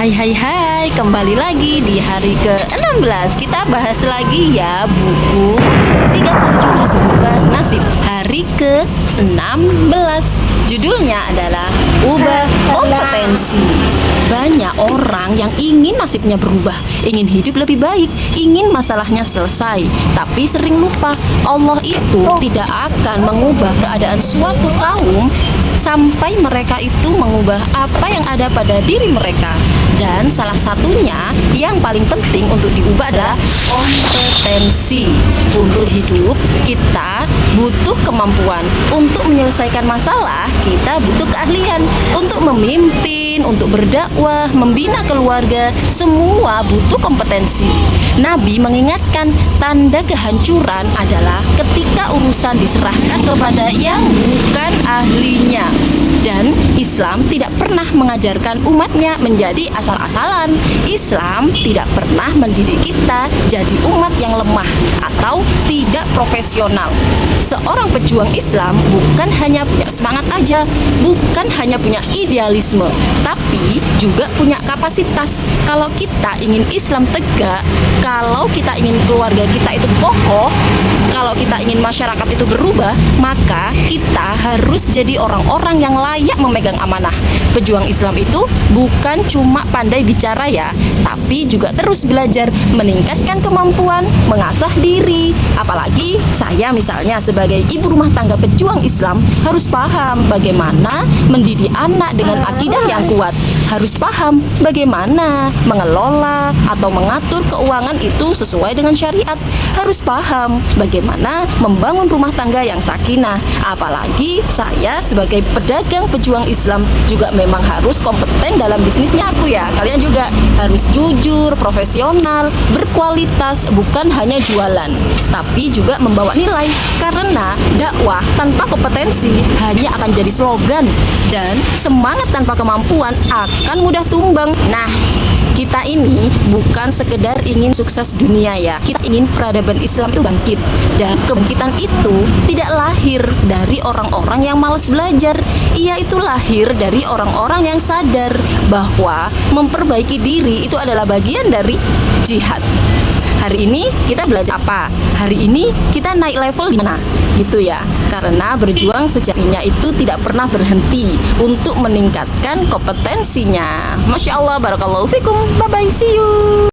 Hai, kembali lagi di hari ke-16. Kita bahas lagi ya buku 30 jurus mengubah nasib hari ke-16. Judulnya adalah Ubah Kompetensi. Banyak orang yang ingin nasibnya berubah, ingin hidup lebih baik, ingin masalahnya selesai, tapi sering lupa Allah itu tidak akan mengubah keadaan suatu kaum sampai mereka itu mengubah apa yang ada pada diri mereka. Dan salah satunya yang paling penting untuk diubah adalah kompetensi. Untuk hidup kita butuh kemampuan, untuk menyelesaikan masalah kita butuh keahlian, untuk memimpin, untuk berdakwah, membina keluarga, semua butuh kompetensi. Nabi mengingatkan tanda kehancuran adalah ketika urusan diserahkan kepada yang bukan ahlinya. Dan Islam tidak pernah mengajarkan umatnya menjadi asal-asalan. Islam tidak pernah mendidik kita jadi umat yang lemah atau tidak profesional. Seorang pejuang Islam bukan hanya punya semangat aja, bukan hanya punya idealisme, tapi juga punya kapasitas. Kalau kita ingin Islam tegak, kalau kita ingin keluarga kita itu kokoh, kalau kita ingin masyarakat itu berubah, maka kita harus jadi orang-orang yang layak memegang amanah. Pejuang Islam itu bukan cuma pandai bicara ya, tapi juga terus belajar, meningkatkan kemampuan, mengasah diri. Apalagi saya misalnya sebagai ibu rumah tangga pejuang Islam harus paham bagaimana mendidik anak dengan akidah yang kuat, harus paham bagaimana mengelola atau mengatur keuangan itu sesuai dengan syariat, harus paham bagaimana membangun rumah tangga yang sakinah. Apalagi saya sebagai pedagang pejuang Islam juga memang harus kompeten dalam bisnisnya aku ya. Kalian juga harus jujur, profesional, berkualitas, bukan hanya jualan, tapi juga membawa nilai. Karena dakwah tanpa kompetensi hanya akan jadi slogan, dan semangat tanpa kemampuan akan mudah tumbang. Nah, kita ini bukan sekedar ingin sukses dunia ya, kita ingin peradaban Islam itu bangkit. Dan kebangkitan itu tidak lahir dari orang-orang yang malas belajar. Ia itu lahir dari orang-orang yang sadar bahwa memperbaiki diri itu adalah bagian dari jihad. Hari ini kita belajar apa? Hari ini kita naik level di mana? Gitu ya. Karena berjuang sejatinya itu tidak pernah berhenti untuk meningkatkan kompetensinya. Masya Allah, barakallahu fikum. Bye bye, see you.